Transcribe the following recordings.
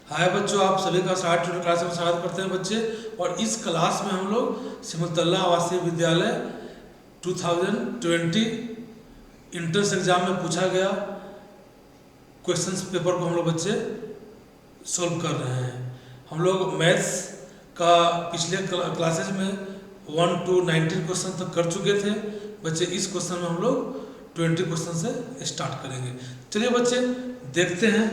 हाय बच्चों, आप सभी का स्टार्ट ट्यूटर क्लास में स्वागत करते हैं बच्चे। और इस क्लास में हम लोग सिमतल्ला आवासीय विद्यालय 2020 इंट्रेंस एग्जाम में पूछा गया क्वेश्चंस पेपर को हम लोग बच्चे सॉल्व कर रहे हैं। हम लोग मैथ्स का पिछले क्लासेज में 1 to 19 क्वेश्चन तक कर चुके थे बच्चे। इस क्वेश्चन में हम लोग 20 क्वेश्चन से स्टार्ट करेंगे। चलिए बच्चे देखते हैं।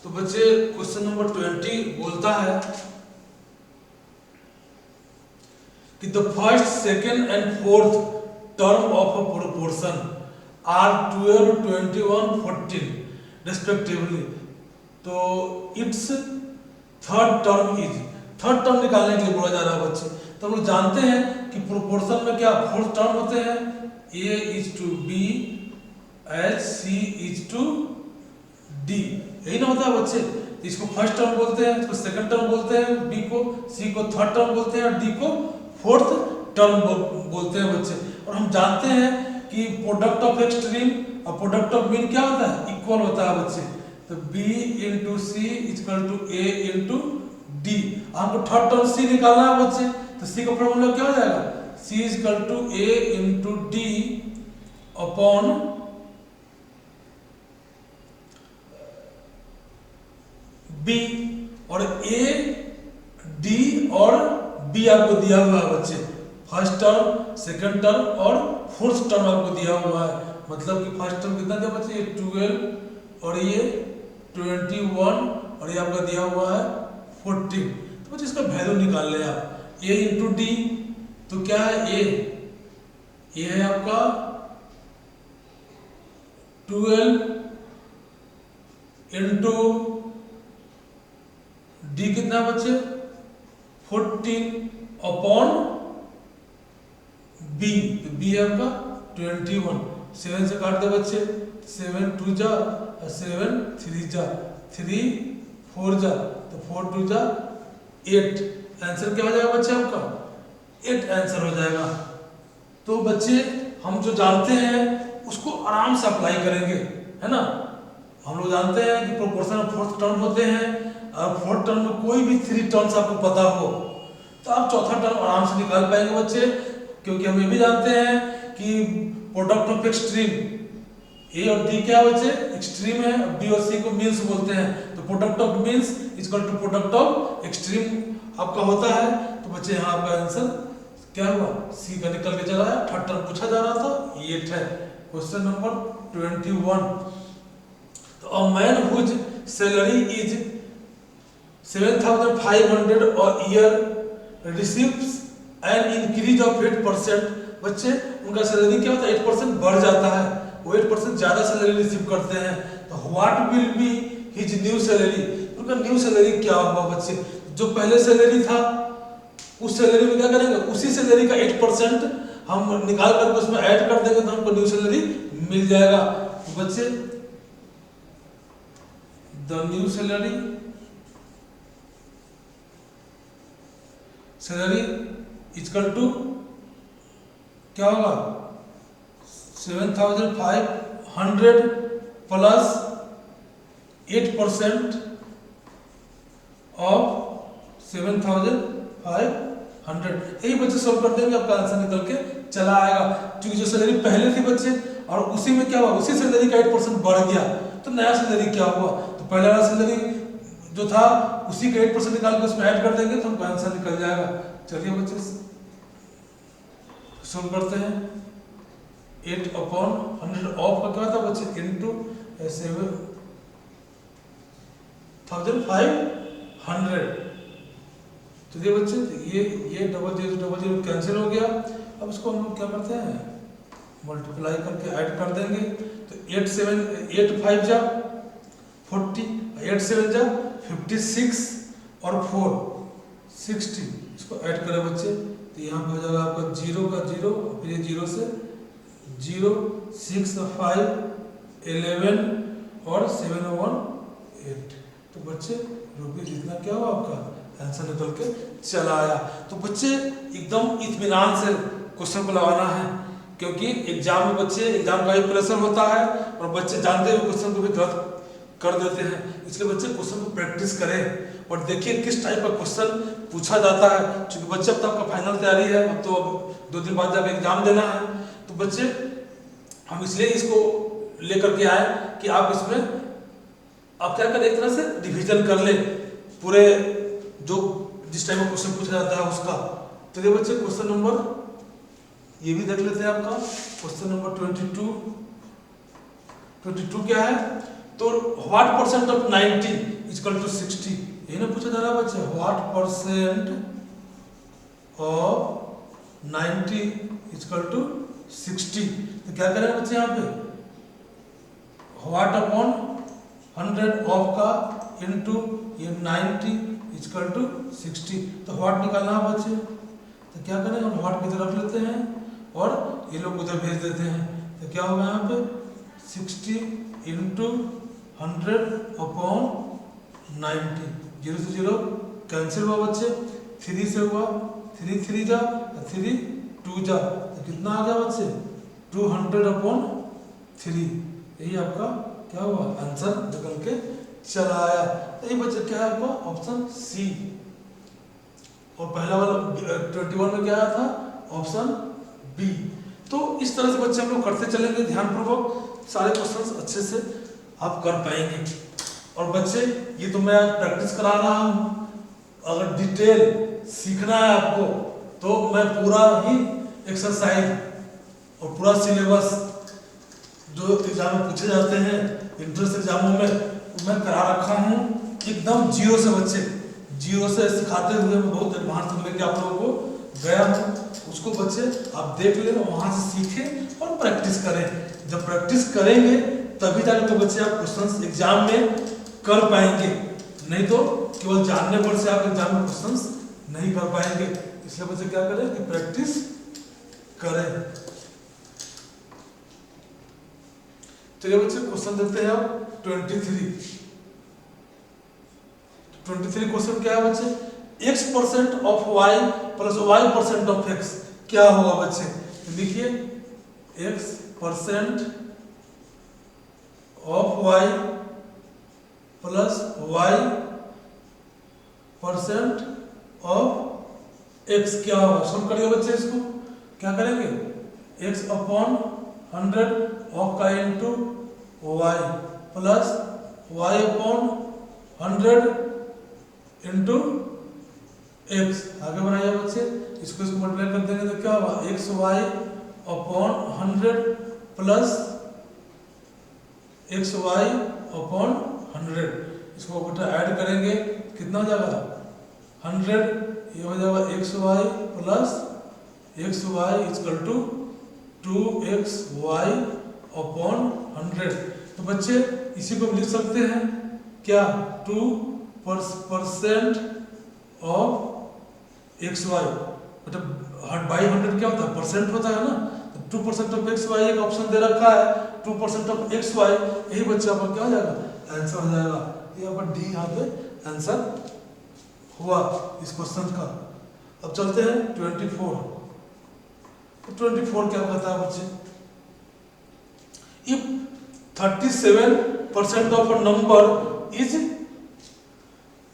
तो बच्चे क्वेश्चन नंबर 20 बोलता है कि the first, second and fourth term of a proportion are 12, 21, 14 respectively. तो इट्स थर्ड टर्म निकालने के लिए बोला जा रहा है बच्चे। तो हम लोग जानते हैं कि प्रोपोर्शन में क्या फोर्थ टर्म होते हैं, A is to B as C is to D, यही ना होता है बच्चे। इसको फर्स्ट टर्म बोलते हैं, इसको सेकंड टर्म बोलते हैं, B को, C को थर्ड टर्म बोलते हैं और D को फोर्थ टर्म बोलते हैं बच्चे। और हम जानते हैं कि प्रोडक्ट ऑफ एक्सट्रीम और प्रोडक्ट ऑफ मीन क्या होता है, इक्वल होता है बच्चे। तो B into C equal to A into D. हमको थर्ड टर्म C निकालना है बच्चे। तो C का फॉर्मूला क्या हो जाएगा, C equal to A into D upon B। और A, D और B आपको दिया हुआ है बच्चे। फर्स्ट टर्म, सेकंड टर्म और फोर्थ टर्म आपको दिया हुआ है। मतलब कि फर्स्ट टर्म कितना दिया बच्चे, ये 12 और ये 21 और ये आपका दिया हुआ है 14। तो बच्चे इसका वैल्यू निकाल ले आप। A इंटू डी, तो क्या है ये है आपका 12 इंटू डी कितना बच्चे 14 अपॉन बी। तो बी है आपका 21। 7 से काट दे बच्चे, 7 2 जा, 7 3 जा, 3 4 जा, तो 4 2 जा 8। आंसर क्या हो जाएगा बच्चे आपका 8 आंसर हो जाएगा। तो बच्चे हम जो जानते हैं उसको आराम से अप्लाई करेंगे, है ना। हम लोग जानते हैं कि प्रोपोर्शन ऑफ फोर्थ टर्म होते हैं और फोर्थ टर्म में कोई भी 3 टर्म्स आपको पता हो तो आप चौथा टर्म आराम से निकाल पाएंगे बच्चे। क्योंकि हम ये भी जानते हैं कि प्रोडक्ट ऑफ एक्सट्रीम ए और डी क्या बच्चे एक्सट्रीम है, बी और सी को मीन्स बोलते हैं। तो product of means equal to product of extreme आपका होता है। तो बच्चे यहाँ आपका आंसर क्या हुआ, सी का निकल के चला है। थर्ड टर्म पूछा जा रहा था, ये है क्वेश्चन नंबर 21। तो a man whose salary is 7,500 a year receives an increase of 8%। बच्चे उनका सैलरी क्या होता है 8% बढ़ जाता है, वो 8% ज्यादा सैलरी रिसीव करते हैं। तो what will be his new salary, उनका न्यू सैलरी क्या होगा बच्चे। जो पहले सैलरी था उस सैलरी में क्या करेंगे, उसी सैलरी का 8% हम निकाल करके उसमें ऐड कर देंगे तो हमको न्यू सैलरी मिल जाएगा। तो बच्चे the new salary equal to क्या होगा 7,500 प्लस 8% ऑफ 7,500। यही बच्चे सॉल्व कर देंगे, आपका आंसर निकल के चला आएगा। क्योंकि जो सैलरी पहले थी बच्चे और उसी में क्या हुआ, उसी सैलरी का 8% बढ़ गया तो नया सैलरी क्या हुआ, तो पहले वाला सैलरी जो था उसी का 8% निकाल के उसमें ऐड कर देंगे तो हमको आंसर निकल जाएगा। चलिए बच्चे सॉल्व करते हैं। 8 अपॉन 100 ऑफ का क्या था बच्चे इनटू 7,500। चलिए बच्चे ये डबल जीरो कैंसिल हो गया। अब इसको हम लोग क्या करते हैं मल्टीप्लाई करके ऐड कर देंगे। तो 8 5 जा 40, 8 7 जा 56 और 4 60। इसको ऐड करें बच्चे तो यहाँ पे हो जाएगा आपका 0 का 0, फिर ये 0 से 0 6 5 11 और 7 1 8। तो बच्चे रुपये जितना क्या हुआ आपका आंसर निकल के चला आया। तो बच्चे एकदम इत्मीनान से क्वेश्चन को लगाना है क्योंकि एग्जाम में बच्चे एग्जाम का भी प्रेशर होता है और बच्चे जानते हुए क्वेश्चन को भी गलत कर देते हैं। इसलिए बच्चे क्वेश्चन को प्रैक्टिस करें और देखिए किस टाइप का क्वेश्चन पूछा जाता है। क्योंकि बच्चे अब तो आपका फाइनल तैयारी है, अब तो 2 दिन बाद जब एग्जाम देना है, तो बच्चे हम इसलिए इसको लेकर के आए कि आप इसमें आप क्या करें, एक तरह से रिवीजन कर ले पूरे जो जिस टाइप का क्वेश्चन पूछा जाता है उसका। तो ये बच्चे क्वेश्चन नंबर ये भी देख लेते हैं आपका क्वेश्चन नंबर 22 क्या है, तो what percent of 90 equal to 60, यही ना पूछा जा रहा है बच्चे, what percent of 90 equal to 60। तो क्या करें बच्चे यहाँ पे व्हाट अपॉन 100 ऑफ का इनटू ये 90 इक्वल टू 60, तो व्हाट निकालना है बच्चे। तो क्या करें हम व्हाट की तरफ लेते हैं और ये लोग उधर भेज देते हैं। तो क्या होगा यहाँ पे 60 इंटू 100 अपॉन 90, 0 से 0 कैंसिल हुआ बच्चे, 3 से हुआ 3 3 जा 3 2 जा, तो कितना आ गया बच्चे 200 अपॉन 3। यही आपका क्या हुआ आंसर निकल के चला आया। तो ये बच्चे क्या है आपका ऑप्शन सी। और पहला वाला 21 में क्या आया था ऑप्शन बी। तो इस तरह से बच्चे हम लोग करते चलेंगे, ध्यानपूर्वक सारे क्वेश्चंस अच्छे से आप कर पाएंगे। और बच्चे ये तो मैं प्रैक्टिस करा रहा हूँ, अगर डिटेल सीखना है आपको तो मैं पूरा ही एक्सरसाइज और पूरा सिलेबस जो एग्जाम में पूछे जाते हैं इंट्रेंस एग्जामों में मैं करा रखा हूँ एकदम जीरो से। बच्चे जीरो से सिखाते हुए मैं बहुत एडवांस तक लेके आप लोगों को गया हूँ, उसको बच्चे आप देख लें और वहाँ से सीखें और प्रैक्टिस करें। जब प्रैक्टिस करेंगे तभी जाकर तो बच्चे आप क्वेश्चंस एग्जाम में कर पाएंगे, नहीं तो केवल जानने पर से आप एग्जाम में क्वेश्चंस नहीं कर पाएंगे। इसलिए बच्चे क्या करें कि प्रैक्टिस करें। चलिए बच्चे क्वेश्चन देखते हैं आप 23 क्वेश्चन क्या है बच्चे, x% of y plus y% of x क्या होगा बच्चे। तो लिखिए x% of y plus y% of x क्या होगा। सॉल्व करिए बच्चे, इसको क्या करेंगे x अपॉन 100 ऑफ का into y plus y upon 100 into x। आगे बनाइए बच्चे, इसको मल्टीप्लाई कर देंगे तो क्या होगा xy upon 100 plus xy upon 100। इसको बेटा ऐड करेंगे कितना हो जाएगा 100, ये हो जाएगा xy plus xy equal to 2xy upon 100। तो बच्चे इसी को लिख सकते हैं क्या 2% ऑफ xy, मतलब बाई 100 क्या होता है परसेंट होता है ना, तो 2% ऑफ xy एक ऑप्शन दे रखा है 2% ऑफ xy, यही बच्चे आपका क्या हो जाएगा आंसर हो जाएगा। यहाँ पर डी यहाँ पे आंसर हुआ इस क्वेश्चन का। अब चलते हैं 24। तो 24 क्या कहता है बच्चे, if 37% of a number is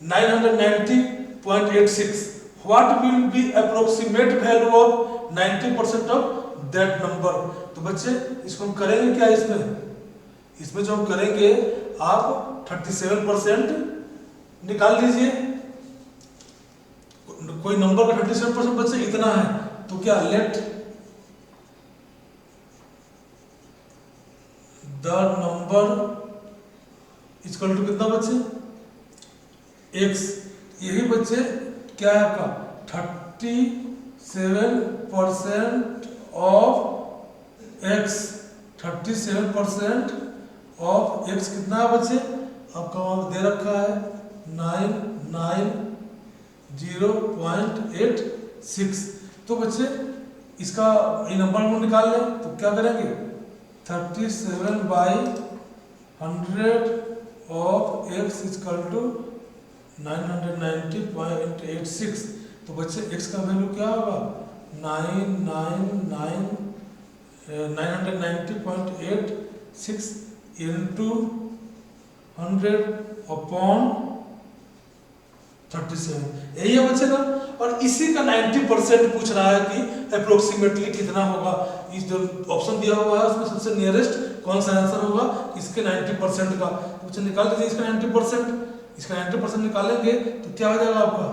990.86, what will be approximate value of 90% of that number। तो बच्चे इसको हम करेंगे क्या, इसमें जो हम करेंगे आप 37% निकाल लीजिए। कोई नंबर का 37% बच्चे इतना है, तो क्या let the number equal to कितना बच्चे x। यही बच्चे क्या है आपका 37% ऑफ x, 37% ऑफ x कितना है बच्चे आपका वहां दे रखा है 990.86। तो बच्चे इसका ये नंबर हम निकाल लें तो क्या करेंगे 37/100 ऑफ x इक्वल टू 990.86। तो बच्चे x का वैल्यू क्या होगा 990.86 इंटू 100/37, यही है बच्चे ना। और इसी का 90% पूछ रहा है कि अप्रोक्सीमेटली कितना होगा। इस जो ऑप्शन दिया हुआ है उसमें सबसे नियरेस्ट कौन सा आंसर होगा इसके 90% का। तो बच्चे निकाल दीजिए इसका 90%। इसका 90% निकालेंगे तो क्या हो जाएगा आपका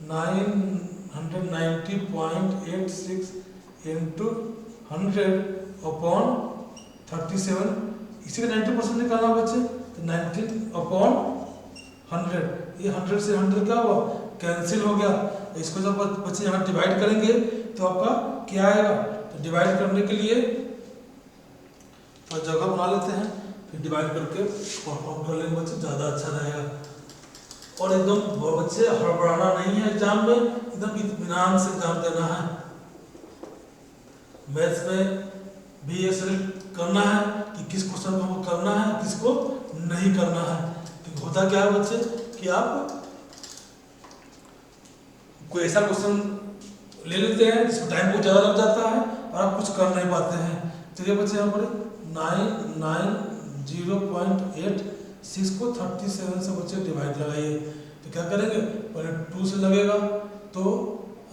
990.86 इंटू 100/37। इसी का 90% निकालना बच्चे तो 19/100। ये 100 से 100 क्या हुआ कैंसिल हो गया। इसको जब बच्चे यहाँ डिवाइड करेंगे तो आपका क्या आएगा। तो डिवाइड करने के लिए तो जगह बना लेते हैं, फिर डिवाइड करके और कर लेंगे बच्चे, ज़्यादा अच्छा रहेगा। और एकदम बच्चे हड़बड़ाना नहीं है एग्जाम में, एकदम इत्मीनान से एग्जाम देना है। मैथ्स में भी ये सेलेक्ट करना है कि किस क्वेश्चन को हमको करना है किसको नहीं करना है। तो होता क्या है बच्चे कि आप कोई ऐसा क्वेश्चन ले लेते हैं जिसमें टाइम बहुत ज़्यादा लग जाता है और आप कुछ कर नहीं पाते हैं। चलिए बच्चे यहाँ पर 990.86 को 37 से बच्चे डिवाइड लगाइए। तो क्या करेंगे पहले 2 से लगेगा तो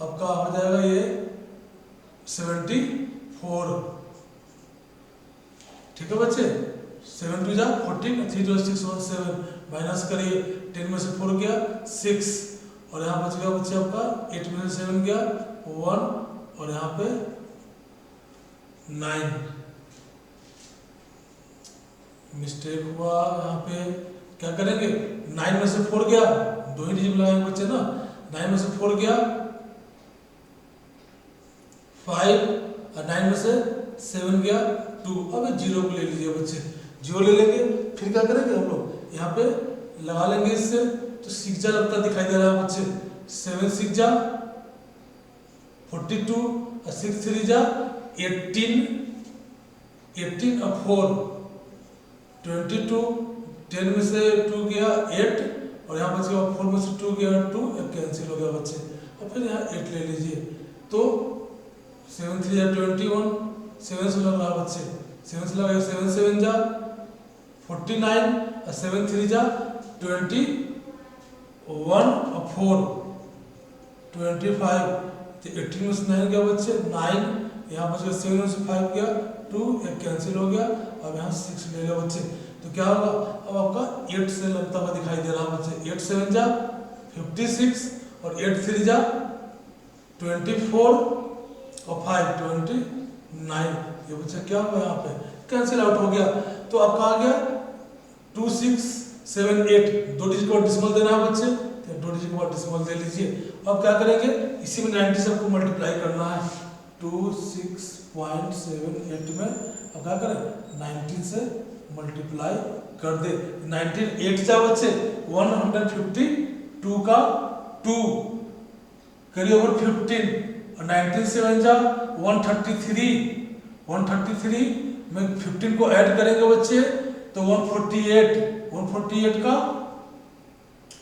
आपका हो जाएगा ये 74। ठीक है बच्चे 7 2 जा 14 3 2 6 1 7 माइनस करिए 10 में से 4 गया 6 और यहाँ बच गया बच्चे आपका 8 में से 7 गया 1 और यहाँ पे 9 मिस्टेक हुआ। यहाँ पे क्या करेंगे 9 में से 4 गया 2 ही डिजिट लगाएंगे बच्चे ना। 9 में से 4 गया 5 और 9 में से 7 गया 2। अब 0 को ले लीजिए बच्चे 0 ले लेंगे फिर क्या करेंगे हम लोग यहाँ पे लगा लेंगे इससे तो 6 जा लगता दिखाई दे रहा है बच्चे 7 6 जा 42 और 6 3 जा 18 और 4 22 10 में से 2 गया 8 और यहाँ बच गया 4 में से 2 गया 2 कैंसिल हो गया बच्चे। और फिर यहाँ 8 ले लीजिए तो 7 3 जा 21 7 से लग रहा बच्चे 7 से लगा 7 7 जा 49 और 7 3 जा 21 और 4 25 तो 18 में से 9 गया बच्चे 9 यहाँ बच गया 7 में से 5 गया 2 कैंसिल हो गया। अब यहाँ 6 ले लिया बच्चे तो क्या होगा अब आपका 8 से लगता हुआ दिखाई दे रहा बच्चे 8 7 जा 56 और 8 3 जा 24 और 5 29। ये बच्चा क्या हुआ यहाँ पे कैंसिल आउट हो गया। तो आपका आ गया 2 6 7 8 2 डिजिट का डिसिमल देना है बच्चे तो 2 डिजिट का डिसिमल दे लीजिए। अब क्या करेंगे इसी में 90 से आपको मल्टीप्लाई करना है 26.78 में। अब क्या करें 19 से मल्टीप्लाई कर दे 19 8 जा बच्चे 152 का 2 करिए ओवर 15 और 19 7 जा 133 में 15 को ऐड करेंगे बच्चे तो 148 का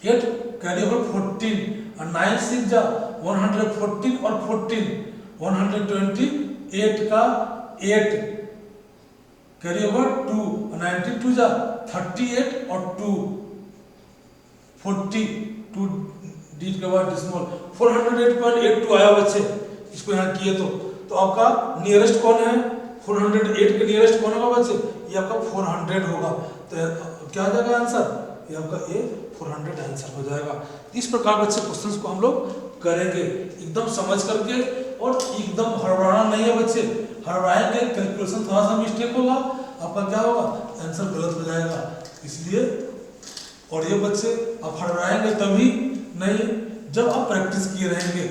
8 कैरी ओवर 14 और 9 6 जा 114 और 14 128 का 8 कैरी ओवर 2 और 92 जा 38 और 2 42 डिजिट के बाद डिसिमल 408.82 आया बच्चे। इसको यहाँ किए तो आपका नियरेस्ट कौन है 408 के नियरेस्ट कौन होगा बच्चे ये आपका 400 होगा। तो क्या हो जाएगा आंसर ये आपका ए 400 आंसर हो जाएगा। इस प्रकार बच्चे क्वेश्चंस को हम लोग करेंगे एकदम समझ करके और एकदम हड़बड़ाना नहीं है बच्चे। हड़बड़ाएंगे कैलकुलेशन थोड़ा सा मिस्टेक होगा आपका क्या होगा आंसर गलत हो जाएगा। इसलिए और ये बच्चे आप हड़बड़ाएंगे तभी नहीं जब आप प्रैक्टिस किए रहेंगे।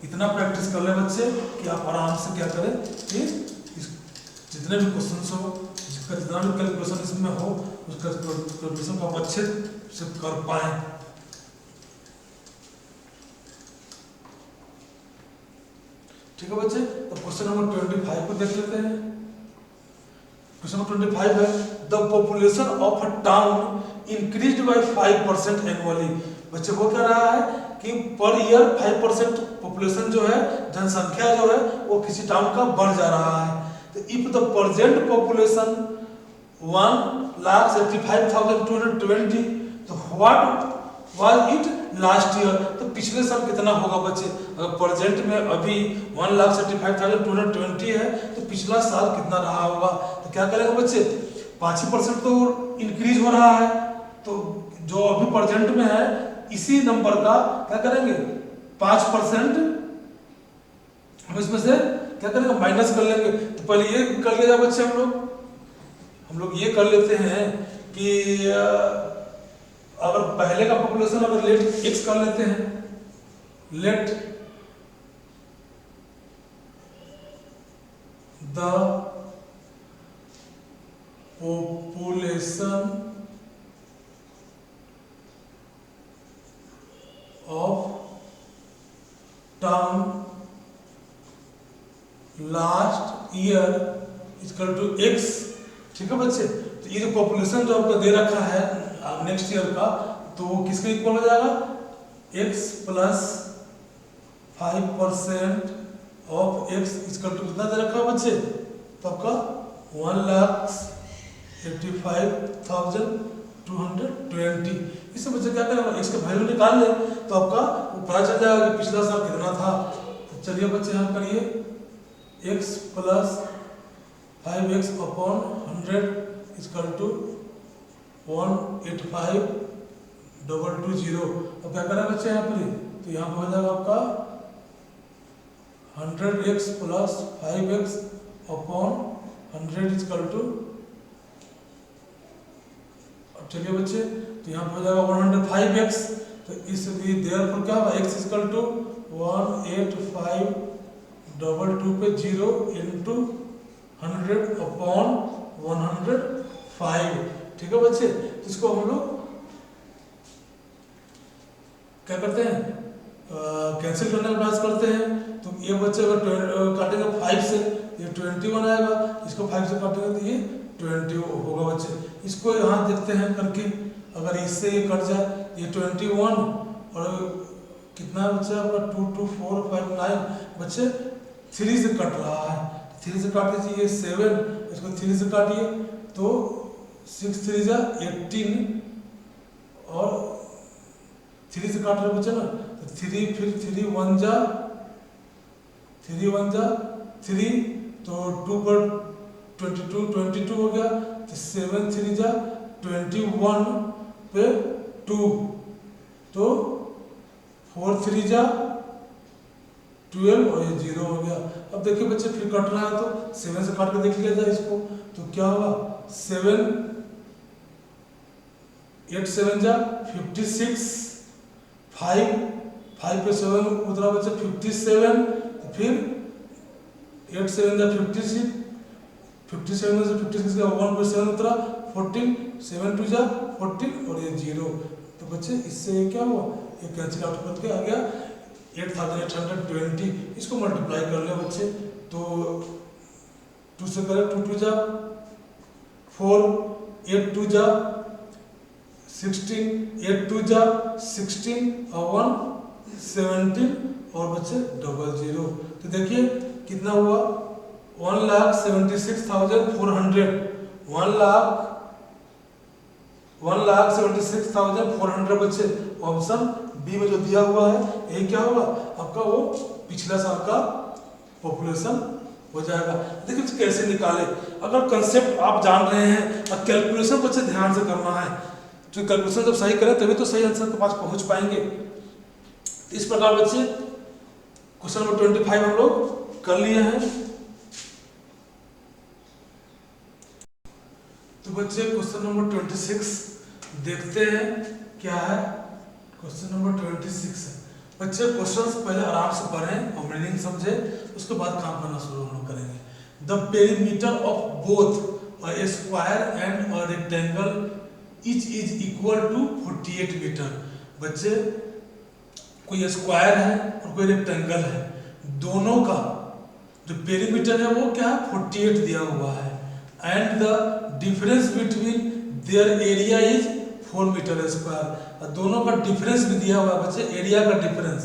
इतना प्रैक्टिस कर ले बच्चे कि आप आराम से क्या करें कि जितने भी क्वेश्चन हो जिसका जितना भी कैलकुलेशन इसमें हो उसका कैलकुलेशन को आप अच्छे से कर पाए। ठीक है बच्चे तो क्वेश्चन नंबर 25 को देख लेते हैं। क्वेश्चन नंबर 25 है the population of a town increased by 5% annually. बच्चे वो कह रहा है कि पर ईयर 5% पॉपुलेशन जो है जनसंख्या जो है वो किसी टाउन का बढ़ जा रहा है। तो इफ द प्रेजेंट पॉपुलेशन 1 1,85,220, तो what was it last year, तो पिछले साल कितना होगा बच्चे? अगर प्रेजेंट में अभी 1,75,220 है तो पिछला साल कितना रहा होगा? तो क्या करेंगे बच्चे, 5% तो इंक्रीज हो रहा है, तो जो अभी प्रेजेंट में है इसी नंबर का क्या करेंगे 5% हम इसमें से क्या करेंगे माइनस कर लेंगे। तो पहले ये कर लिया जाए बच्चे, हम लोग ये कर लेते हैं कि अगर पहले का पॉपुलेशन अगर लेट x कर लेते हैं, let the population of term last year equal to x, ठीक है बच्चे। तो ये जो पॉपुलेशन जो आपको दे रखा है नेक्स्ट ईयर का, तो वो किसके इक्वल हो जाएगा, x plus 5% of x equal to कितना दे रखा है बच्चे, तो आपका 1,85,220। इससे बच्चे क्या करेंगे, x का वैल्यू निकाल ले तो आपका वो पता चल जाएगा कि पिछला साल कितना था। तो चलिए बच्चे यहाँ करिए, x plus 5x upon 100 equal to 185,220। अब क्या करें बच्चे यहाँ पर, तो यहाँ पर हो जाएगा आपका 100x plus 5x upon 100 equal to, अब चलिए बच्चे तो यहाँ पर हो जाएगा 105x, तो इसलिए देयरफॉर क्या होगा, x इक्वल टू 185,220 पे 0 इंटू 100 अपॉन 105, ठीक है बच्चे। तो इसको हम लोग क्या करते हैं, कैंसिल करने का प्रयास करते हैं। तो ये बच्चे अगर काटेंगे 5 से ये 21 आएगा, इसको 5 से काटेंगे तो ये 20 होगा बच्चे। इसको यहाँ देखते हैं करके, अगर इससे ये कट जाए ये 21 और कितना बच्चे आपका 2 2 4 5 9 बच्चे 3 से कट रहा है, 3 से काट दीजिए, ये 7 इसको 3 से काटिए तो 6 3 जा 18 और 3 से काट रहे बच्चे ना, तो 3 फिर 3 1 जा 3, तो 2 पर 22 हो गया, तो 7 3 जा 21 पे 2, तो 4 3 जा 12 और ये 0 हो गया। अब देखिए बच्चे फिर कट रहा है तो 7 से काट के देख लिया जाए इसको, तो क्या होगा 7 8 7 जा 56, 5 पे 7 उतरा बच्चे 57, तो फिर 8 7 जा 56, 57 में से 56 का 1 पे 7 उतरा 14, 7 2 जा 14 और ये 0। तो बच्चे इससे क्या हुआ, ये कैंसिल आउट करके आ गया 8,820। इसको मल्टीप्लाई कर ले बच्चे, तो 2 से करें 2 2 जा 4, 8 2 जा 16, 8 2 जा 16 और 1 17 और बच्चे 00। तो देखिए कितना हुआ 1,76,400, 1,76,400 बच्चे। ऑप्शन बी में जो दिया हुआ है यही क्या होगा आपका, वो पिछला साल का पॉपुलेशन हो जाएगा। देखिए कैसे निकाले, अगर कंसेप्ट आप जान रहे हैं और कैलकुलेशन बच्चे ध्यान से करना है, तो कैलकुलेशन जब सही करें तभी तो सही आंसर के पास पहुंच पाएंगे। इस प्रकार बच्चे क्वेश्चन नंबर 25 हम लोग कर लिए हैं। तो बच्चे क्वेश्चन नंबर 26 देखते हैं क्या है। क्वेश्चन नंबर 26 है बच्चे, क्वेश्चंस पहले आराम से पढ़ें और मीनिंग समझे, उसके बाद काम करना शुरू हम करेंगे। The perimeter of both a square and a rectangle each is equal to 48 metre. बच्चे कोई स्क्वायर है और कोई रेक्टेंगल है, दोनों का जो पेरीमीटर है वो क्या है 48 दिया हुआ है, and the difference between their area is 4 metre square. दोनों का डिफरेंस भी दिया हुआ है बच्चे, एरिया का डिफरेंस,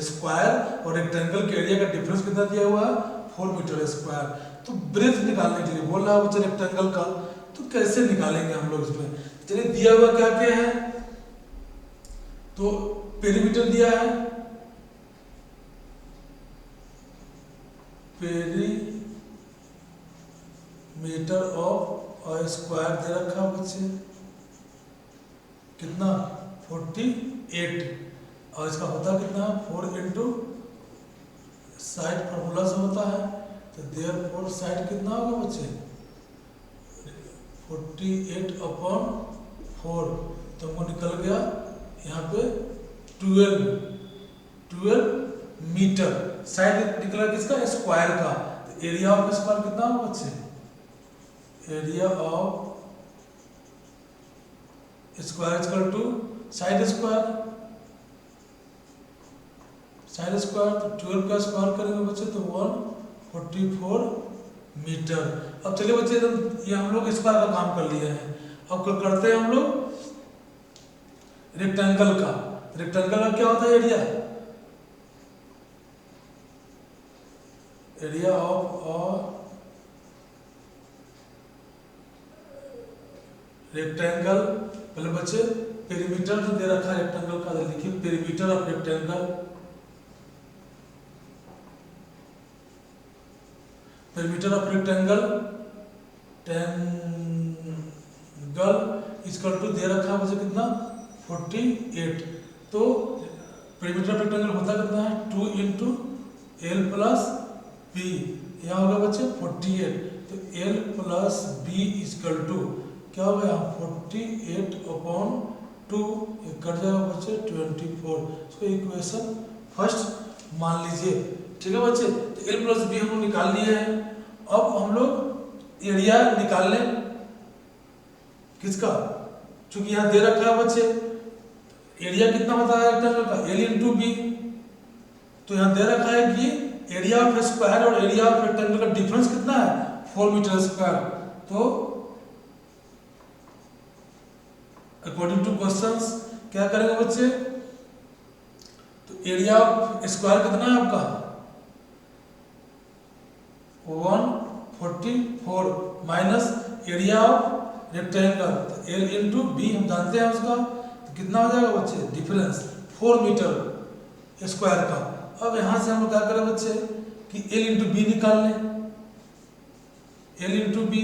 स्क्वायर और रेक्टेंगल के एरिया का डिफरेंस कितना दिया हुआ है 4 मीटर स्क्वायर। तो ब्रेथ निकालने के लिए बोल रहा है बच्चे रेक्टेंगल का, तो कैसे निकालेंगे हम लोग इसमें? चलिए दिया हुआ क्या क्या है, तो पेरीमीटर दिया है, पेरीमीटर ऑफ अ स्क्वायर दे रखा है बच्चे, कितना 48, और इसका होता कितना 4 इंटू साइड फॉर्मूला से होता है, तो देयरफॉर साइड कितना होगा बच्चे 48/4, तो हमको निकल गया यहाँ पे 12 मीटर। साइड निकला किसका, स्क्वायर का, तो एरिया ऑफ स्क्वायर कितना होगा बच्चे, area of square equal to side square, तो 12 का स्क्वायर करेंगे बच्चे तो 144 मीटर। अब चलिए बच्चे ये हम लोग स्क्वायर का काम कर लिए हैं, अब करते हैं हम लोग रेक्टेंगल का। रेक्टेंगल का क्या होता है, एरिया ऑफ रेक्टेंगल। पहले बच्चे पेरीमीटर तो दे रखा है रेक्टेंगल का, लिखिए perimeter of rectangle, perimeter of rectangle equal to दे रखा है बच्चे कितना 48, तो पेरीमीटर ऑफ रेक्टेंगल होता कितना है 2 इंटू एल प्लस बी, यहाँ होगा बच्चे 48, तो L plus B equal to क्या हो गया 48/2, ये कट जाएगा बच्चे 24, इसको इक्वेशन फर्स्ट मान लीजिए। ठीक है बच्चे, तो एल प्लस बी हम लोग निकाल लिए हैं। अब हम लोग एरिया निकाल लें किसका, चूंकि यहाँ दे रखा है बच्चे एरिया कितना होता है रेक्टेंगल का एल इंटू बी, तो यहाँ दे रखा है कि एरिया ऑफ स्क्वायर और एरिया ऑफ रेक्टेंगल का डिफरेंस कितना है 4 मीटर स्क्वायर। तो अकॉर्डिंग टू क्वेश्चंस क्या करेंगे बच्चे, तो एरिया ऑफ स्क्वायर कितना है आपका 144 minus area of rectangle L into B, हम जानते हैं उसका, तो कितना हो जाएगा बच्चे डिफरेंस 4 मीटर स्क्वायर का। अब यहाँ से हम क्या करें बच्चे कि एल इंटू बी निकाल लें, एल इंटू बी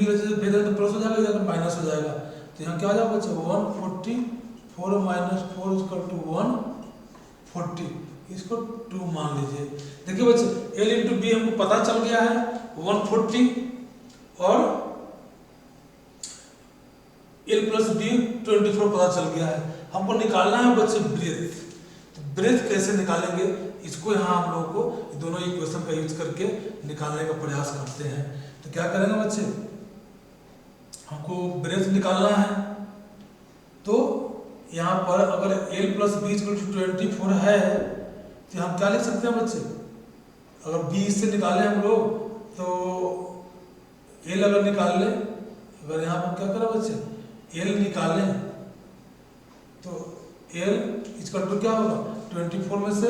भेज तो प्लस हो जाएगा, इधर माइनस हो जाएगा, तो यहाँ क्या हो जाएगा बच्चे 144 माइनस 4 इक्वल टू 140, इसको 2 मान लीजिए। देखिए बच्चे एल इंटू बी हमको पता चल गया है 140 और एल प्लस बी 24 पता चल गया है। हमको निकालना है बच्चे ब्रेथ, तो ब्रेथ कैसे निकालेंगे इसको यहाँ हम लोगों को दोनों इक्वेशन का यूज करके निकालने का प्रयास करते हैं। तो क्या करेंगे बच्चे, हमको ब्रेथ निकालना है, तो यहाँ पर अगर L plus B equal to 24 है तो हम क्या लिख सकते हैं बच्चे, अगर बी से निकाले हम लोग तो एल अगर निकाल ले, अगर यहाँ पर क्या करें बच्चे एल निकालें तो एल इक्वल टू क्या होगा 24 में से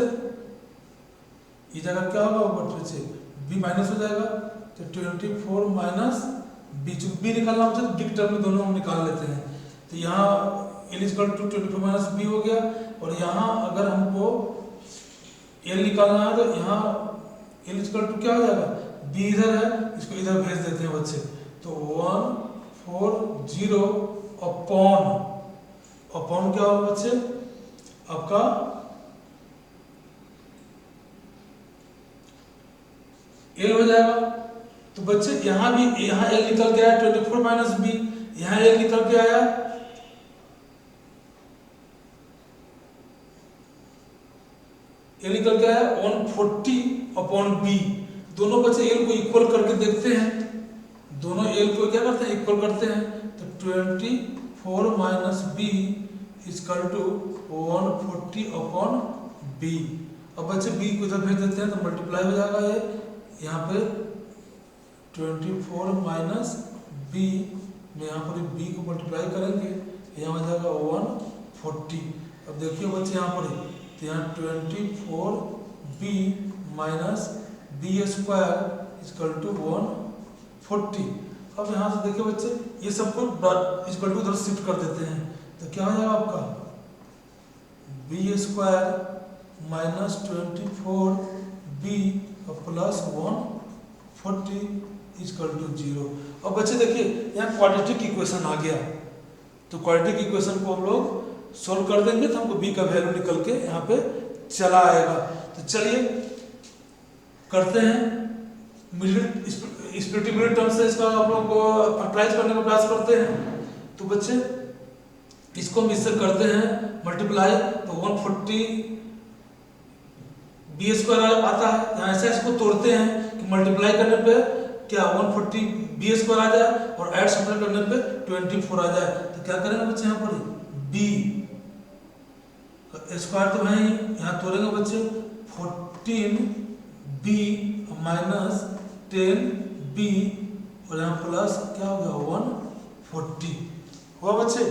ये जगह क्या होगा बच्चे बी माइनस हो जाएगा, तो 24 माइनस बी, चूंकि बी निकालना होता है तो बिग टर्म में दोनों हम निकाल लेते हैं। तो यहाँ L equal to 24 minus B हो गया, और यहाँ अगर हमको एल निकालना है तो यहाँ एल इक्वल टू क्या हो जाएगा बी इधर है, इसको इधर भेज देते हैं बच्चे, तो 140 अपॉन क्या होगा बच्चे आपका एल हो जाएगा। तो बच्चे यहाँ भी यहाँ एल निकल के आया 24 माइनस बी, यहाँ एल निकल के आया एल निकल के आया 140/b। दोनों बच्चे एल को इक्वल करके देखते हैं, दोनों एल को क्या करते हैं इक्वल करते हैं, तो 24 minus B equal to 140/b। अब बच्चे बी को इधर भेज देते हैं तो मल्टीप्लाई हो जाएगा, ये यहाँ पे 24 माइनस बी में यहाँ पर बी को मल्टीप्लाई करेंगे, यहाँ हो जाएगा 140। अब देखिए बच्चे यहाँ पर तो यहाँ 24b minus B square equal to 140। अब यहाँ से देखिए बच्चे, ये सबको इक्वल टू उधर शिफ्ट कर देते हैं, तो क्या हो जाएगा आपका B square minus 24b plus 140 equal to 0। अब बच्चे देखिए यहाँ क्वाड्रेटिक इक्वेशन आ गया, तो क्वाड्रेटिक इक्वेशन को हम लोग सोल्व कर देंगे तो हमको b का वैल्यू निकल के यहाँ पे चला आएगा। तो चलिए करते हैं, स्प्लिटिंग टर्म से इसका आप लोग फैक्टराइज करने का प्रयास करते हैं। तो बच्चे इसको हम इससे करते हैं मल्टीप्लाई, तो 140 बी स्क्वायर आता है, यहाँ ऐसे इसको तोड़ते हैं कि मल्टीप्लाई करने पे क्या 140 बी स्क्वायर आ जाए और ऐड सब्ट्रैक्ट करने पे 24 आ जाए। तो क्या करेंगे बच्चे यहाँ पर बी स्क्वायर तो है ही, यहाँ तोड़ेंगे बच्चे 14b माइनस 10b और यहाँ प्लस क्या हो गया 140 हुआ बच्चे।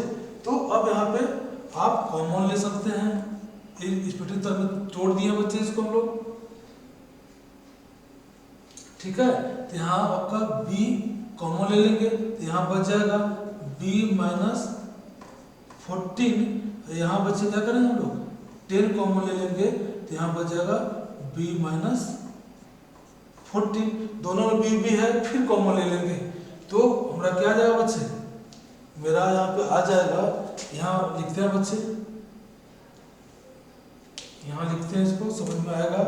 तो अब यहाँ पे आप कॉमन ले सकते हैं, स्प्लिटिंग टर्म में तोड़ दिए बच्चे इसको हम लोग, ठीक है। तो यहाँ आपका b कॉमन ले लेंगे तो यहाँ बच जाएगा b माइनस 14, यहाँ बच्चे क्या करेंगे हम लोग 10 कॉमन ले लेंगे तो यहाँ बच जाएगा b माइनस 14, दोनों में b है, फिर कॉमन ले लेंगे तो हमारा क्या आ जाएगा बच्चे, मेरा यहाँ पे आ जाएगा, यहाँ लिखते हैं बच्चे, यहाँ लिखते हैं इसको समझ में आएगा।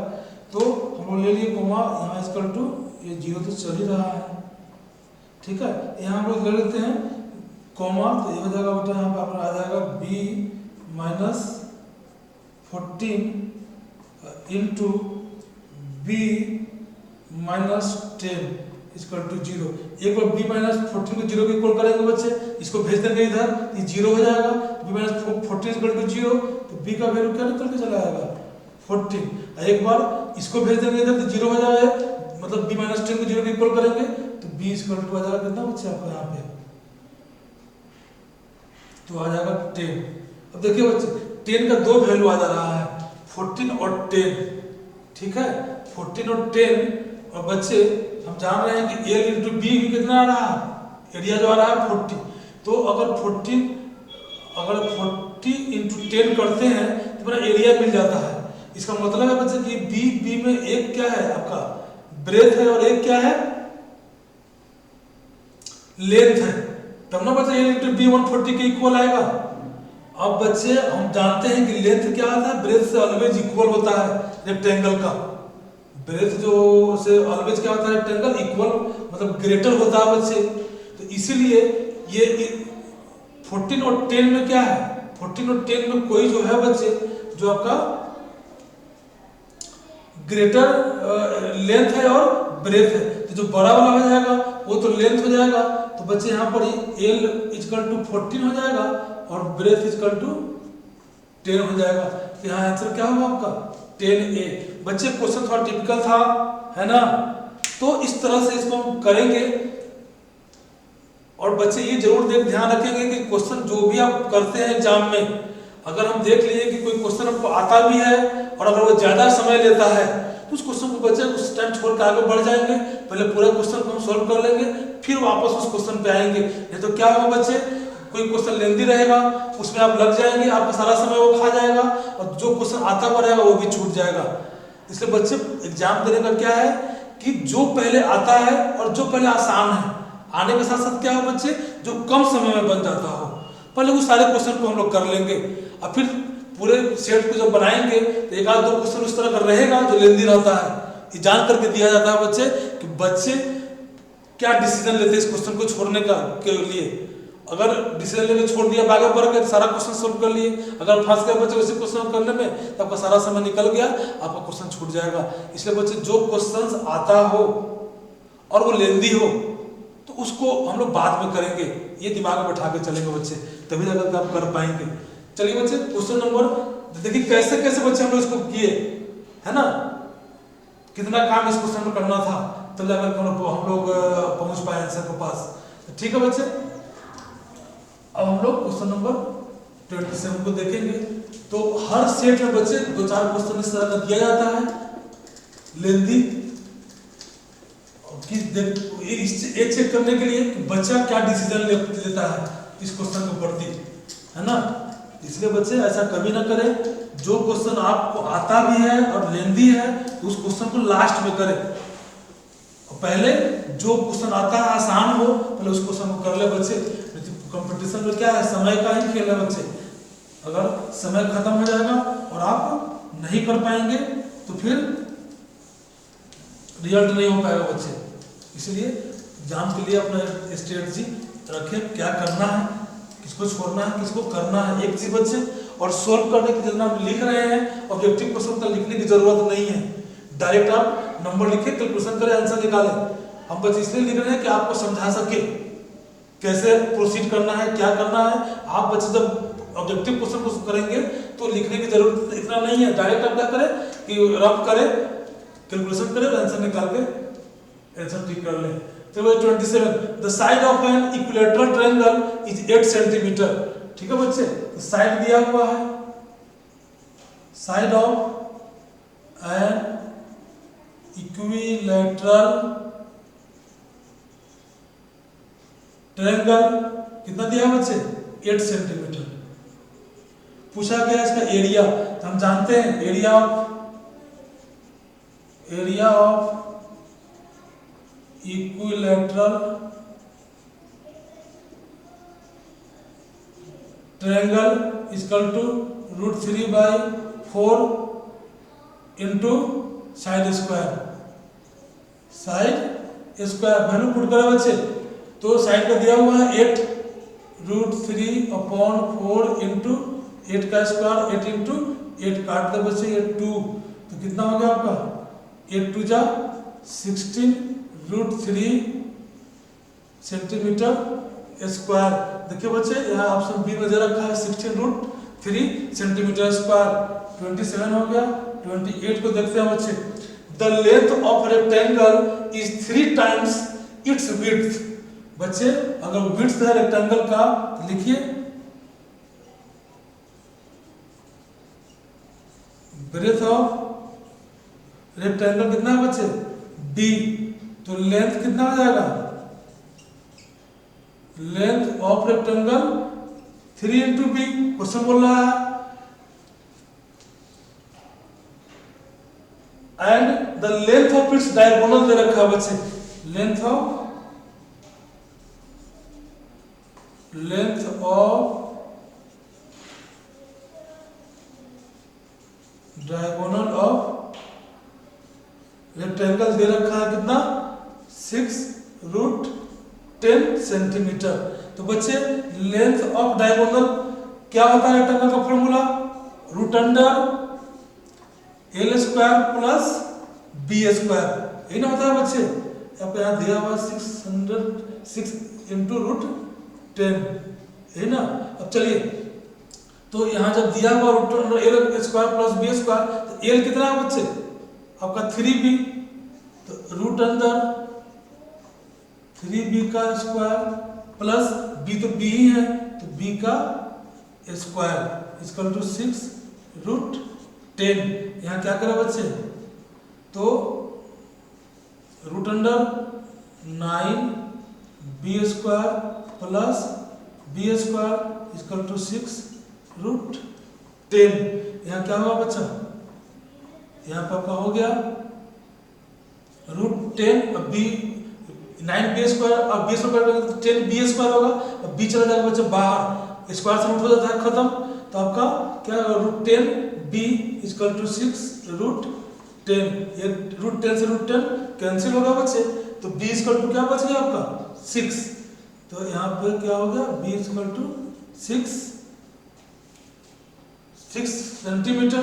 तो हम लोग ले लिए कोमा, यहाँ इक्वल टू ये 0 तो चल ही रहा है, ठीक है। यहाँ हम लोग ले लेते हैं कोमा, तो ये हो जाएगा बेटा यहाँ पे अपना आ जाएगा b minus 14 into b minus 10 equal to 0। एक बार b माइनस 14 को 0 के इक्वल करेंगे बच्चे, इसको भेज देंगे इधर, ये 0 हो जाएगा, b माइनस 14 इक्वल टू 0, तो b का वैल्यू क्या निकल के चला आएगा 14। एक बार इसको भेज देंगे इधर तो 0 हो जाएगा, मतलब b माइनस 10 को 0 के इक्वल करेंगे तो b इक्वल टू आ जाएगा कितना बच्चे आपका यहाँ पे, तो आ जाएगा 10। अब देखिए बच्चे 10 का दो वैल्यू आ जा रहा है 14 और 10, ठीक है, 14 और 10। और बच्चे हम जान रहे हैं कि L इंटू बी कितना आ रहा है, एरिया जो आ रहा है 40, तो अगर 40 इंटू 10 करते हैं तो मेरा एरिया मिल जाता है। इसका मतलब है बच्चे कि बी में एक क्या है आपका ब्रेथ है और एक क्या है लेंथ है, तब ना बच्चे L इंटू बी 140 के इक्वल आएगा। अब बच्चे हम जानते हैं कि लेंथ क्या आता है, ब्रेथ से ऑलवेज इक्वल होता है रेक्टेंगल का, ब्रेथ जो से ऑलवेज क्या होता है रेक्टेंगल इक्वल मतलब ग्रेटर होता है बच्चे। तो इसीलिए ये 14 और 10 में क्या है, 14 और 10 में कोई जो है बच्चे जो आपका ग्रेटर लेंथ है और ब्रेथ है, तो जो बड़ा वाला हो जाएगा वो तो लेंथ हो जाएगा। तो बच्चे यहाँ पर L इक्वल टू 14 हो जाएगा और ब्रेथ इक्वल टू 10 हो जाएगा। तो यहाँ आंसर क्या होगा आपका 10A। बच्चे क्वेश्चन थोड़ा टिपिकल था, है ना, तो इस तरह से इसको हम करेंगे। और बच्चे ये जरूर ध्यान रखेंगे कि क्वेश्चन जो भी आप करते हैं एग्जाम में, अगर हम देख लिए कि कोई क्वेश्चन आपको आता भी है और अगर वो ज्यादा समय लेता है तो उस क्वेश्चन को बच्चे उस टाइम छोड़ कर आगे बढ़ जाएंगे, पहले पूरा क्वेश्चन को हम सॉल्व कर लेंगे फिर वापस उस क्वेश्चन पे आएंगे। नहीं तो क्या होगा बच्चे, कोई क्वेश्चन लेंदी रहेगा उसमें आप लग जाएंगे, आपका सारा समय वो खा जाएगा और जो क्वेश्चन आता हुआ रहेगा वो भी छूट जाएगा। इसलिए बच्चे एग्जाम देने का क्या है कि जो पहले आता है और जो पहले आसान है, आने के साथ साथ क्या हो बच्चे जो कम समय में बन जाता हो, पहले वो सारे क्वेश्चन को हम लोग कर लेंगे और फिर पूरे सेट को जब बनाएंगे तो एक आध दो क्वेश्चन उस तरह का रहेगा जो लेंदी रहता है। ये जान करके दिया जाता है बच्चे कि बच्चे क्या डिसीजन लेते हैं इस क्वेश्चन को छोड़ने का के लिए। अगर डिसीजन लेके छोड़ दिया आगे बढ़ गए सारा क्वेश्चन सोल्व कर लिए, अगर फंस गए बच्चे उसी क्वेश्चन करने में तो आपका सारा समय निकल गया, आपका क्वेश्चन छूट जाएगा। इसलिए बच्चे जो क्वेश्चन आता हो और वो लेंदी हो तो उसको हम लोग बाद में करेंगे, ये दिमाग में बैठा के चलेंगे बच्चे, तभी जाकर आप कर पाएंगे। चलिए बच्चे क्वेश्चन नंबर देखिए कैसे कैसे बच्चे हम लोग इसको किए, है ना, कितना काम इस क्वेश्चन में करना था तब जाकर हम लोग पहुंच पाए आंसर के पास। ठीक है बच्चे, अब हम लोग क्वेश्चन नंबर 27 को देखेंगे। तो हर सेट में बच्चे दो चार क्वेश्चन इस तरह का दिया जाता है लेंदी, कि ये चेक करने के लिए कि बच्चा क्या डिसीजन लेता है इस क्वेश्चन को पढ़ती, है ना। इसलिए बच्चे ऐसा कभी ना करें, जो क्वेश्चन आपको आता भी है और लेंदी है तो उस क्वेश्चन को लास्ट में करें। पहले जो क्वेश्चन आता है आसान हो, पहले उस क्वेश्चन को कर ले बच्चे। कंपटीशन में क्या है, समय का ही खेल है बच्चे। अगर समय खत्म हो जाएगा और आप नहीं कर पाएंगे तो फिर रिजल्ट नहीं हो पाएगा बच्चे। इसलिए एग्जाम के लिए अपना स्ट्रेटजी रखें, क्या करना है, किसको छोड़ना है, किसको करना है, एक चीज बच्चे। और सोल्व करने की जितना हम लिख रहे हैं ऑब्जेक्टिव क्वेश्चन का लिखने की जरूरत नहीं है, डायरेक्ट आप नंबर लिखे, कैलकुलेशन करें, आंसर निकालें। हम बस इसलिए लिख रहे हैं कि आपको समझा सके कैसे प्रोसीड करना है, क्या करना है। आप बच्चे जब ऑब्जेक्टिव क्वेश्चन को करेंगे तो लिखने की जरूरत इतना नहीं है, डायरेक्ट आप क्या करें कि रफ करें, कैलकुलेशन करें, आंसर निकाल के आंसर ठीक कर लें। तो 27 the side of an equilateral triangle is 8 centimetre. ठीक है बच्चे, तो साइड दिया हुआ है, side of an equilateral triangle कितना दिया है बच्चे, 8 सेंटीमीटर। पूछा गया इसका एरिया, तो हम जानते हैं area of equilateral triangle equal to √3/4 into side square. Side square value put करा बच्चे, तो साइड का दिया हुआ है 8 √3/4 इंटू 8 का स्क्वायर, 8 इंटू 8 काट दे बच्चे, ये 2, तो कितना हो गया आपका 8 2 जा 16 √3 सेंटीमीटर स्क्वायर। देखिए बच्चे यहाँ ऑप्शन बी में दे रखा है 16 √3 सेंटीमीटर स्क्वायर। 27 हो गया। 28 को देखते हैं बच्चे, the length of rectangle is 3 times it's width. बच्चे अगर विड्थ है रेक्टेंगल का तो लिखिए ब्रेथ ऑफ रेक्टेंगल कितना है बच्चे, d, तो लेंथ कितना हो जाएगा, length of rectangle 3 into B. Question बोल रहा है and the length of its diagonal दे रखा है बच्चे, length of diagonal of rectangle दे रखा है कितना 6 √10 सेंटीमीटर। तो बच्चे लेंथ ऑफ डायगोनल क्या होता है रेक्टेंगल का formula, √under L square plus B square, यही ना होता है बच्चे। अब यहाँ दिया हुआ 6 इंटू √10, है ना। अब चलिए, तो यहाँ जब दिया हुआ √L square plus B square, तो L कितना है बच्चे आपका 3B, तो √अंदर 3B का स्क्वायर प्लस B, तो B ही है तो B का स्क्वायर इक्वल टू 6 √10। यहाँ क्या करें बच्चे, तो √under 9B square plus B square equal to 6 √10। यहाँ क्या हुआ बच्चा, यहाँ पर आपका हो गया √10 अब B 9B स्क्वायर, अब B स्क्वायर 10B स्क्वायर होगा, अब B चला जाएगा बच्चा बाहर, स्क्वायर से रूट हो जाता है खत्म, तो आपका क्या √10B इक्वल टू 6 √10। ये √10 से √10 कैंसिल होगा बच्चे, तो B इक्वल टू क्या बच गया आपका 6, तो यहाँ पे क्या हो गया B इक्वल टू 6 सेंटीमीटर।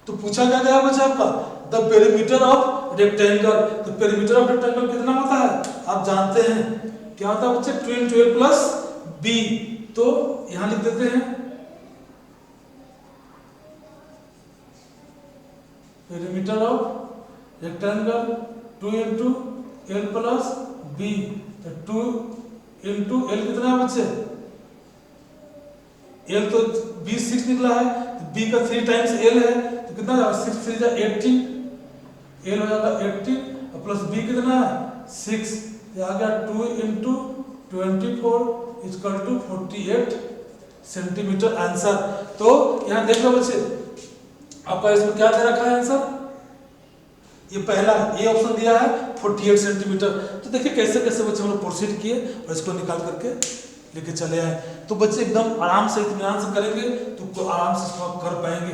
तो पूछा क्या गया बच्चा आपका द पेरीमीटर ऑफ रेक्टेंगल, तो पेरीमीटर ऑफ रेक्टेंगल कितना होता है आप जानते हैं, क्या होता है बच्चे 12 प्लस B, तो यहां लिख देते हैं perimeter of rectangle 2 into L plus B, तो 2 इंटू L कितना है बच्चे, L तो B 6 निकला है, तो B का 3 टाइम्स L है, तो कितना 6 3 18, L हो जाएगा 18 और प्लस बी कितना है 6, ये आ गया 2 into 24 equal to 48 centimetre answer. तो यहाँ देख लो बच्चे, आपका इसमें क्या दे रखा है आंसर, ये पहला ए ऑप्शन दिया है 48 सेंटीमीटर। तो देखिए कैसे कैसे बच्चे हम लोग प्रोसीड किए और इसको निकाल करके लेके चले आए। तो बच्चे एकदम आराम से इत्मीनान से करेंगे तो आराम से इसको आप कर पाएंगे।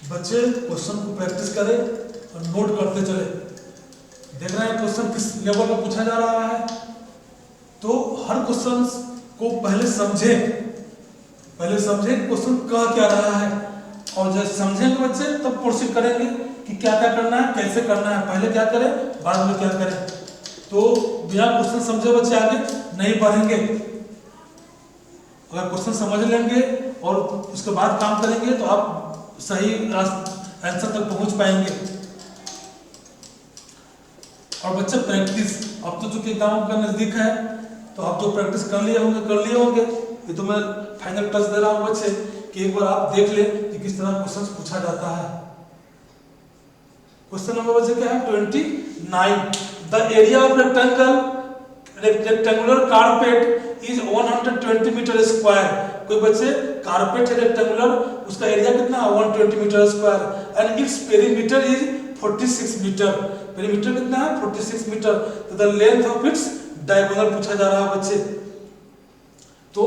बच्चे क्वेश्चन को प्रैक्टिस करें और नोट करते चले। देख रहे हैं क्वेश्चन किस लेवल पर पूछा जा रहा है। तो हर क्वेश्चन को पहले समझें क्वेश्चन कह क्या रहा है, और जब समझेंगे बच्चे तब प्रोसीड करेंगे कि क्या क्या करना है, कैसे करना है, पहले क्या करें बाद में क्या करें। तो बिना क्वेश्चन समझे बच्चे आगे नहीं बढ़ेंगे। अगर क्वेश्चन समझ लेंगे और उसके बाद काम करेंगे तो आप सही आंसर तक पहुंच पाएंगे। और बच्चे प्रैक्टिस, अब तो चूंकि एग्जाम का नजदीक है तो आप जो प्रैक्टिस कर लिए होंगे। ये तो मैं फाइनल टच दे रहा हूं बच्चे कि एक बार आप देख लें कि किस तरह क्वेश्चन पूछा जाता है। क्वेश्चन नंबर बच्चे क्या है 29। The area of rectangular carpet is 120 metre square. कोई बच्चे कारपेट है रेक्टेंगुलर, उसका एरिया कितना है 120 metre square and its perimeter is 46 metre. Perimeter कितना है 46 मीटर। तो the length of its diagonal पूछा जा रहा है बच्चे। तो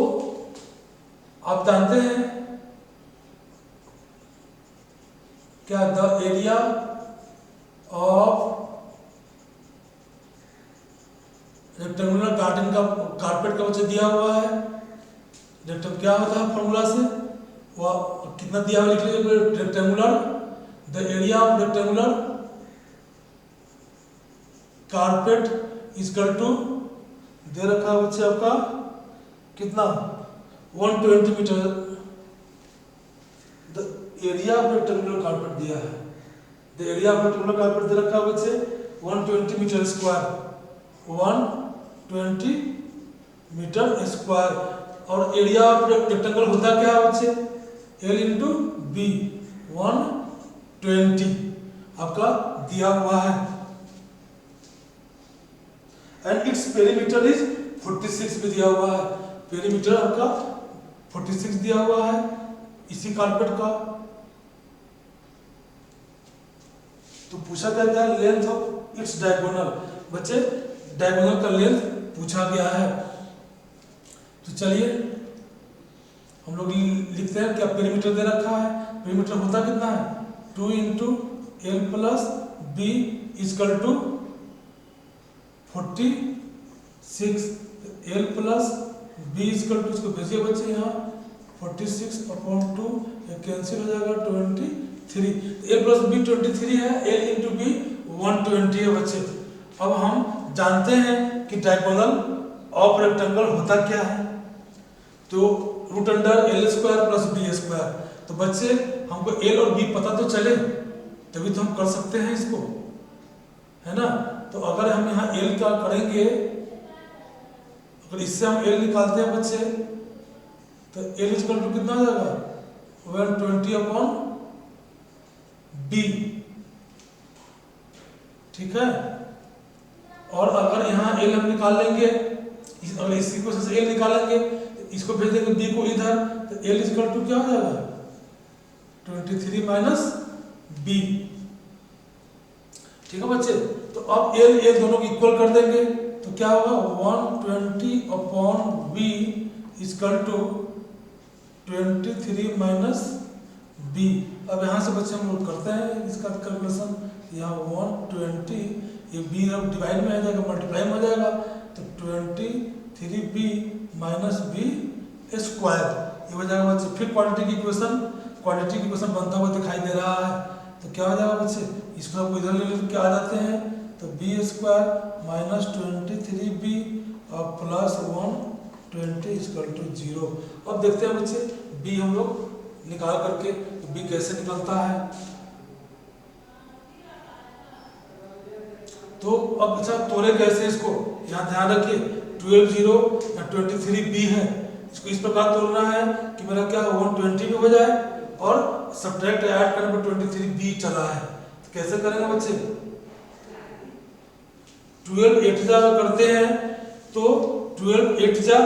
आप जानते हैं क्या the area of rectangular garden का कारपेट का बच्चे दिया हुआ है। रेक्टेंगुलर क्या होता है फॉर्मूला से, वह कितना दिया हुआ लिख लीजिए। Rectangular the area of rectangular carpet equal to दे रखा है बच्चे आपका कितना 120 metre. The area of rectangular carpet दिया है, the area of rectangular carpet दे रखा है बच्चे 120 मीटर स्क्वायर, 120 मीटर स्क्वायर। और एरिया ऑफ रेक्टेंगल होता क्या है बच्चे L इंटू बी 120 आपका दिया हुआ है एंड इट्स पेरीमीटर इज 46 भी दिया हुआ है। पेरीमीटर आपका 46 दिया हुआ है इसी कारपेट का। तो पूछा क्या गया लेंथ ऑफ इट्स डायगोनल। बच्चे डायगोनल का लेंथ पूछा गया है। तो चलिए हम लोग लिखते हैं क्या पेरीमीटर दे रखा है। पेरीमीटर होता कितना है 2 into L plus B equal to 46। L plus B equal to इसको भेजिए बच्चे यहाँ 46/2 कैंसिल हो जाएगा 23। एल प्लस बी 23 है, एल इंटू बी 120 है बच्चे। अब हम जानते हैं कि डायगोनल ऑफ रेक्टेंगल होता क्या है, तो root under L square plus B square. तो बच्चे हमको एल और बी पता तो चले तभी तो हम कर सकते हैं इसको, है ना। तो अगर हम यहाँ एल का करेंगे, अगर इससे हम एल निकालते हैं बच्चे तो एल इक्वल टू कितना आ जाएगा 120/b, ठीक है। और अगर यहाँ एल हम निकाल लेंगे, अगर इसी को से एल निकालेंगे इसको भेज देंगे बी को इधर, तो एल इक्वल टू क्या हो जाएगा 23 माइनस बी, ठीक है बच्चे। तो अब एल एल दोनों को इक्वल कर देंगे तो क्या होगा 120/b equal to 23 minus B. अब यहाँ से बच्चे हम लोग करते हैं इसका कैलकुलेशन। यहाँ 120 ये बी अब डिवाइड में आ जाएगा, मल्टीप्लाई में हो जाएगा, तो 23b माइनस बी स्क्वायर ये हो जाएगा बच्चे। फिर क्वांटिटी की इक्वेशन बनता हुआ दिखाई दे रहा है, तो क्या हो जाएगा बच्चे इसको आप इधर ले क्या आ जाते हैं, तो बी स्क्वायर माइनस 23b और प्लस 120 इक्वल टू 0। अब देखते हैं बच्चे बी हम लोग निकाल करके तो बी कैसे निकलता है। तो अब अच्छा तोड़े कैसे इसको, यहाँ ध्यान रखिए 12 0 या 23b है, इसको इस प्रकार तोड़ना है कि मेरा क्या 120 भी हो जाए और सब्ट्रैक्ट ऐड करने पर 23b चला है। तो कैसे करेंगे बच्चे? 12 8 जा करते हैं तो 12 8 जा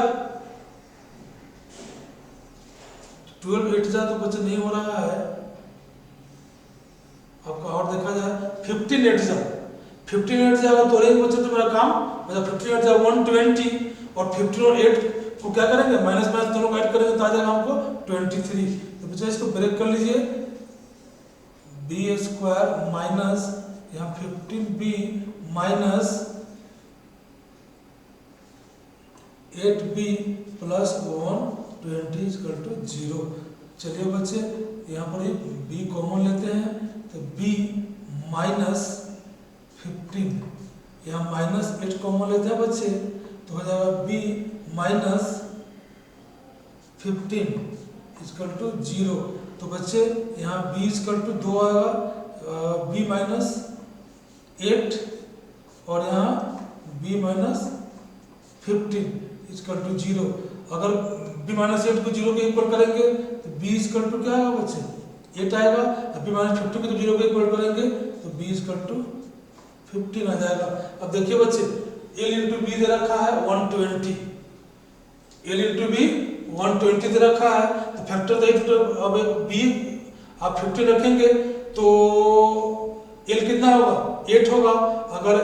तो बच्चे नहीं हो रहा है आपका। और देखा जाए 15 8 जा अगर तोड़ेंगे बच्चे तो मेरा काम मतलब 15 8 जा 120 और 15 और 8 को क्या करेंगे माइनस माइनस दोनों को ऐड करेंगे तो आ जाएगा हमको 23। तो बच्चे इसको ब्रेक कर लीजिए बी स्क्वायर माइनस यहाँ 15b minus 8b plus 120 equal to 0। चलिए बच्चे यहाँ पर b कॉमन लेते हैं तो b माइनस 15 यहाँ माइनस 8 कॉमन लेते हैं बच्चे तो हो जाएगा b माइनस 15 इक्वल टू 0। तो बच्चे यहाँ b इक्वल टू 2 आएगा b माइनस 8 और यहाँ b माइनस 15 इक्वल टू 0। अगर b माइनस 8 को 0 के इक्वल करेंगे तो b इक्वल टू क्या आएगा बच्चे 8 आएगा। b माइनस 15 को 0 के इक्वल करेंगे तो b इक्वल टू 15 आ जाएगा। अब देखिए बच्चे l इंटू बी दे रखा है 120 l इंटू बी 120 दे रखा है तो फैक्टर तो अब b आप 50 रखेंगे तो l कितना होगा 8 होगा। अगर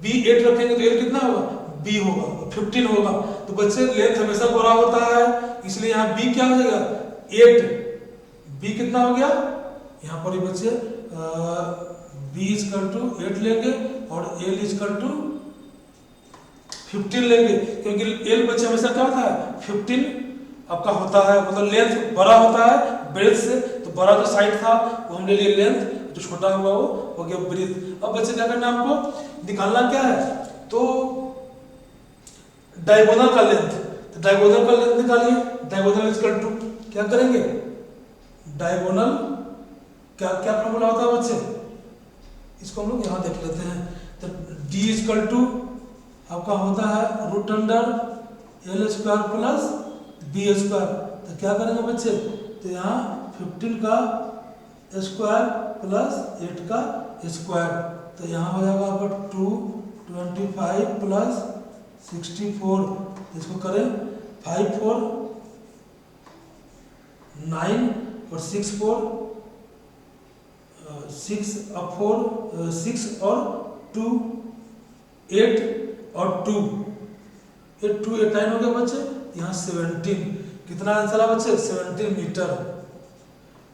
b 8 रखेंगे तो l कितना होगा b होगा 15 होगा। तो बच्चे लेंथ हमेशा बड़ा होता है इसलिए यहाँ b क्या हो जाएगा 8। b कितना हो गया यहाँ पर बच्चे b इक्वल टू 8 लेंगे और l इक्वल टू 15 लेंगे क्योंकि l बच्चे हमेशा क्या होता है 15 आपका होता है मतलब लेंथ बड़ा होता है ब्रेथ से। तो बड़ा जो साइड था वो हम ले लिए लेंथ जो छोटा हुआ वो हो गया ब्रेथ। अब बच्चे क्या करना है हमको निकालना क्या है तो डायगोनल का लेंथ। तो डायगोनल का लेंथ निकालिए डायगोनल इक्वल टू क्या करेंगे डायगोनल क्या क्या फॉर्मूला होता है बच्चे इसको हम लोग यहाँ देख लेते हैं। तो d इक्वल टू आपका होता है root under l square plus b square. तो क्या करेंगे बच्चे तो यहाँ 15 का स्क्वायर प्लस 8 का स्क्वायर तो यहाँ हो जाएगा आपका 225 प्लस 64। इसको करें 5 4 9 और 6 4 6 और 4 6 और 2 8 और 2 8 2 8 9 हो गया बच्चे। यहाँ 17 कितना आंसर है बच्चे 17 मीटर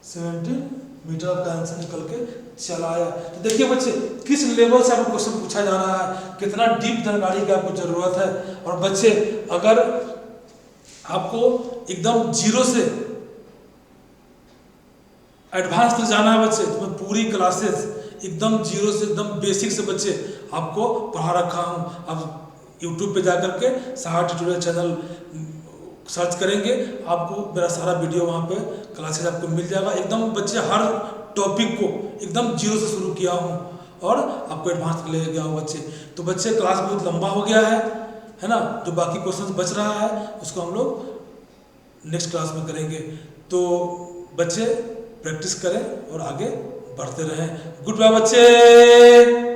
17 मीटर का आंसर निकल के चला आया। तो देखिए बच्चे किस लेवल से आपको क्वेश्चन पूछा जा रहा है कितना डीप जानकारी की आपको जरूरत है। और बच्चे अगर आपको एकदम जीरो से एडवांस तक जाना है बच्चे तो मैं पूरी क्लासेस एकदम जीरो से एकदम बेसिक से बच्चे आपको पढ़ा रखा हूँ। अब यूट्यूब पे जाकर के सहारा ट्यूटोरियल चैनल सर्च करेंगे आपको मेरा सारा वीडियो वहाँ पे क्लासेस आपको मिल जाएगा। एकदम बच्चे हर टॉपिक को एकदम जीरो से शुरू किया हूँ और आपको एडवांस तक ले गया हूँ बच्चे। तो बच्चे क्लास बहुत लंबा हो गया है ना। जो बाकी क्वेश्चन बच रहा है उसको हम लोग नेक्स्ट क्लास में करेंगे। तो बच्चे प्रैक्टिस करें और आगे बढ़ते रहें। गुड बाय बच्चे।